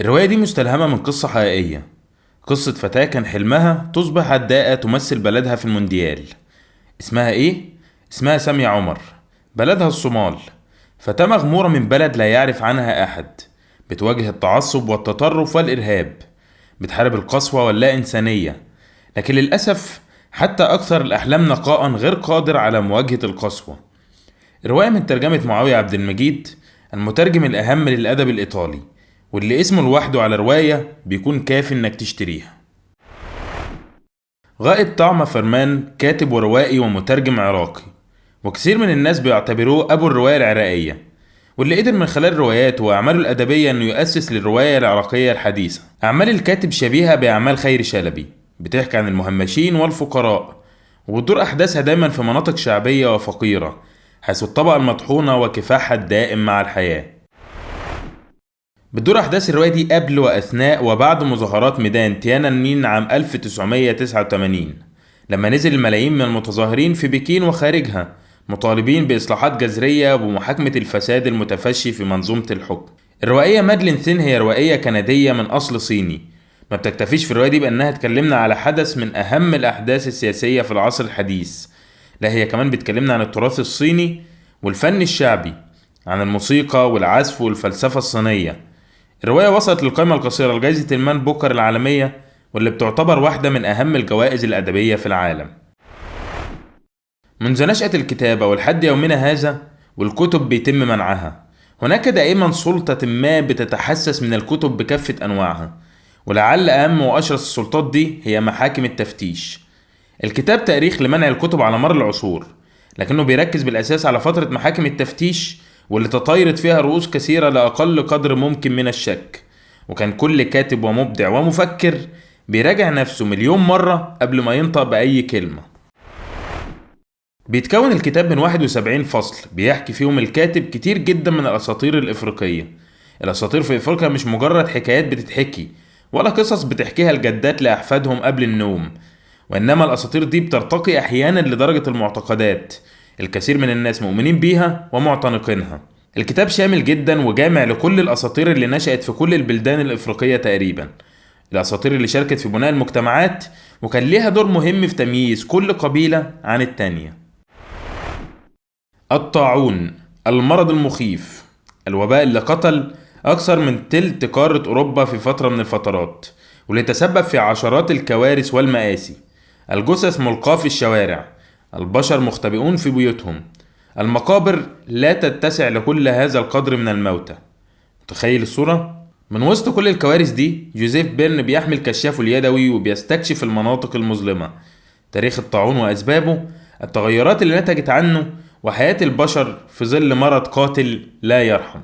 الرواية دي مستلهمة من قصة حقيقية. قصة فتاة كان حلمها تصبح هداءة تمثل بلدها في المونديال. اسمها ايه؟ اسمها سامية عمر. بلدها الصومال. فتاة مغمورة من بلد لا يعرف عنها أحد. بتواجه التعصب والتطرف والإرهاب. بتحارب القسوة واللا إنسانية. لكن للأسف حتى أكثر الأحلام نقاء غير قادر على مواجهة القسوة. رواية من ترجمة معاوية عبد المجيد، المترجم الأهم للأدب الإيطالي، واللي اسمه لوحده على رواية بيكون كافي إنك تشتريها. غائب طعم فرمان كاتب وروائي ومترجم عراقي، وكثير من الناس بيعتبروه أبو الرواية العراقية، واللي قدر من خلال رواياته وأعماله الأدبية إنه يؤسس للرواية العراقية الحديثة. أعمال الكاتب شبيهة بأعمال خيري شلبي، بتحكي عن المهمشين والفقراء، وبتدور أحداثها دايما في مناطق شعبية وفقيرة، حيث الطبقة المطحونة وكفاحها الدائم مع الحياة. بتدور أحداث الرواية دي قبل وأثناء وبعد مظاهرات ميدان تيانانمين عام 1989، لما نزل الملايين من المتظاهرين في بكين وخارجها مطالبين بإصلاحات جذرية ومحاكمة الفساد المتفشي في منظومة الحكم. الروائية مادلين ثين هي روائية كندية من أصل صيني. ما بتكتفيش في الرواية دي بأنها تكلمنا على حدث من أهم الأحداث السياسية في العصر الحديث، لا هي كمان بتكلمنا عن التراث الصيني والفن الشعبي، عن الموسيقى والعزف والفلسفة الصينية. الرواية وصلت للقائمة القصيرة لجائزة المان بوكر العالمية، واللي بتعتبر واحدة من أهم الجوائز الأدبية في العالم. منذ نشأة الكتابة ولحد يومنا هذا والكتب بيتم منعها، هناك دائما سلطة ما بتتحسس من الكتب بكافة أنواعها، ولعل أهم وأشرس السلطات دي هي محاكم التفتيش. الكتاب تاريخ لمنع الكتب على مر العصور، لكنه بيركز بالأساس على فترة محاكم التفتيش، واللي تطايرت فيها رؤوس كثيرة لأقل قدر ممكن من الشك، وكان كل كاتب ومبدع ومفكر بيراجع نفسه مليون مرة قبل ما ينطق بأي كلمة. بيتكون الكتاب من 71 فصل بيحكي فيهم الكاتب كتير جدا من الأساطير الإفريقية. الأساطير في إفريقيا مش مجرد حكايات بتتحكي ولا قصص بتحكيها الجدات لأحفادهم قبل النوم، وإنما الأساطير دي بترتقي أحيانا لدرجة المعتقدات. الكثير من الناس مؤمنين بيها ومعتنقينها. الكتاب شامل جدا وجامع لكل الأساطير اللي نشأت في كل البلدان الإفريقية تقريبا، الأساطير اللي شاركت في بناء المجتمعات وكان ليها دور مهم في تمييز كل قبيلة عن التانية. الطاعون، المرض المخيف، الوباء اللي قتل أكثر من تلت قارة أوروبا في فترة من الفترات، واللي تسبب في عشرات الكوارث والمآسي. الجثث ملقاة في الشوارع، البشر مختبئون في بيوتهم، المقابر لا تتسع لكل هذا القدر من الموتى. متخيل الصورة؟ من وسط كل الكوارث دي جوزيف بيرن بيحمل كشافه اليدوي وبيستكشف المناطق المظلمة، تاريخ الطاعون وأسبابه، التغيرات اللي نتجت عنه، وحياة البشر في ظل مرض قاتل لا يرحم.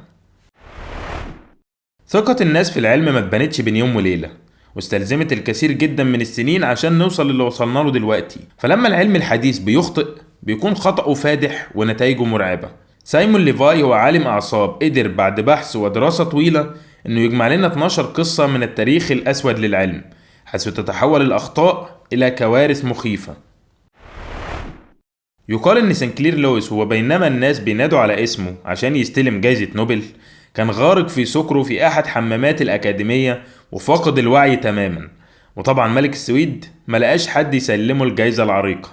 ثقة الناس في العلم ما اتبنتش بين يوم وليلة، واستلزمت الكثير جدا من السنين عشان نوصل للي وصلنا له دلوقتي. فلما العلم الحديث بيخطئ بيكون خطأه فادح ونتائجه مرعبة. سايمون ليفاي هو عالم أعصاب قدر بعد بحث ودراسة طويلة إنه يجمع لنا 12 قصة من التاريخ الأسود للعلم، حيث تتحول الأخطاء إلى كوارث مخيفة. يقال إن سنكلير لويس هو بينما الناس بينادوا على اسمه عشان يستلم جائزة نوبل، كان غارق في سكره في أحد حمامات الأكاديمية وفاقد الوعي تماما. وطبعا ملك السويد ملقاش حد يسلمه الجائزة العريقة.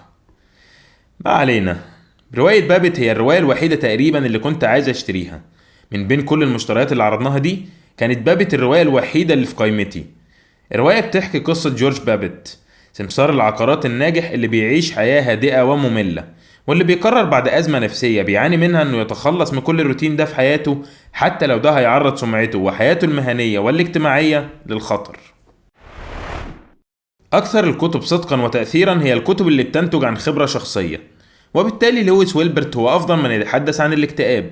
ما علينا. رواية بابت هي الرواية الوحيدة تقريبا اللي كنت عايز اشتريها. من بين كل المشتريات اللي عرضناها دي كانت بابت الرواية الوحيدة اللي في قائمتي. الرواية بتحكي قصة جورج بابت، سمسار العقارات الناجح اللي بيعيش حياة هادئة ومملة، واللي بيقرر بعد أزمة نفسية بيعاني منها إنه يتخلص من كل الروتين ده في حياته، حتى لو ده هيعرض سمعته وحياته المهنية والاجتماعية للخطر. أكثر الكتب صدقا وتأثيرا هي الكتب اللي بتنتج عن خبرة شخصية، وبالتالي لويس ويلبرت هو أفضل من يتحدث عن الاكتئاب.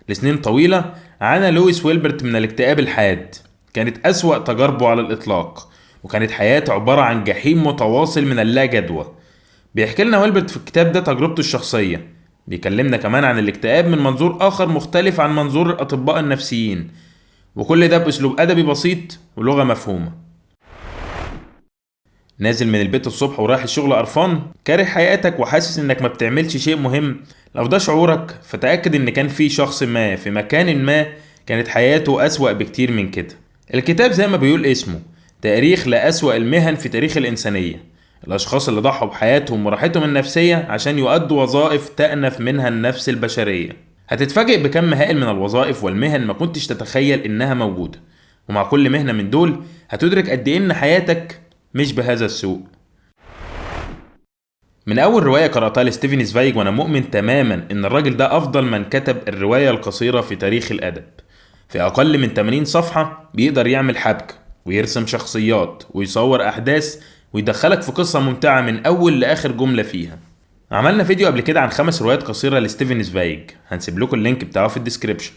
لسنين طويلة عانى لويس ويلبرت من الاكتئاب الحاد، كانت أسوأ تجاربه على الإطلاق، وكانت حياته عبارة عن جحيم متواصل من اللا جدوى. بيحكي لنا ويلبرت في الكتاب ده تجربته الشخصية، بيكلمنا كمان عن الاكتئاب من منظور آخر مختلف عن منظور الأطباء النفسيين، وكل ده بأسلوب أدبي بسيط ولغة مفهومة. نازل من البيت الصبح ورايح الشغل قرفان كاره حياتك وحاسس انك ما بتعملش شيء مهم؟ لو ده شعورك فتأكد ان كان في شخص ما في مكان ما كانت حياته أسوأ بكتير من كده. الكتاب زي ما بيقول اسمه تاريخ لأسوأ المهن في تاريخ الإنسانية، الأشخاص اللي ضحوا بحياتهم وراحتهم النفسية عشان يؤدوا وظائف تأنف منها النفس البشرية. هتتفاجئ بكم هائل من الوظائف والمهن ما كنتش تتخيل إنها موجودة، ومع كل مهنة من دول هتدرك قد إيه إن حياتك مش بهذا السوء. من أول رواية قرأتها لستيفن زفايج وأنا مؤمن تماما إن الراجل ده أفضل من كتب الرواية القصيرة في تاريخ الأدب. في أقل من 80 صفحة بيقدر يعمل حبكة ويرسم شخصيات ويصور أحداث ويدخلك في قصة ممتعة من أول لآخر جملة فيها. عملنا فيديو قبل كده عن 5 روايات قصيرة لستيفن زفايج، هنسيب لكم اللينك بتاعه في الديسكريبشن.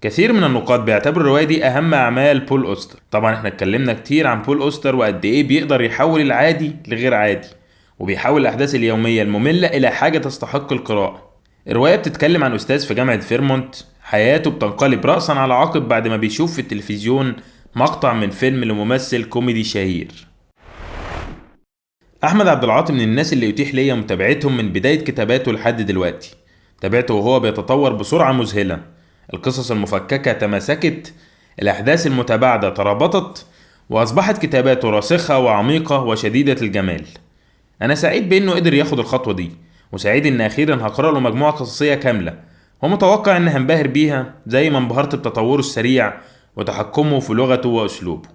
كثير من النقاد بيعتبروا الرواية دي أهم أعمال بول أوستر. طبعا احنا اتكلمنا كتير عن بول أوستر وقد إيه بيقدر يحول العادي لغير عادي، وبيحول الأحداث اليومية المملة إلى حاجة تستحق القراءة. الرواية بتتكلم عن أستاذ في جامعة فيرمونت حياته بتنقلب رأسا على عقب بعد ما بيشوف في التلفزيون مقطع من فيلم لممثل كوميدي شهير. أحمد عبد العاطي من الناس اللي يتيح ليا متابعتهم من بداية كتاباته لحد دلوقتي. تابعته وهو بيتطور بسرعة مذهلة، القصص المفككة تماسكت، الأحداث المتباعدة ترابطت، وأصبحت كتاباته راسخة وعميقة وشديدة الجمال. أنا سعيد بأنه قدر ياخد الخطوة دي، وسعيد إن أخيرا هقرأ له مجموعة قصصية كاملة، ومتوقع إن هنبهر بيها زي ما انبهرت بتطوره السريع وتحكمه في لغته وأسلوبه.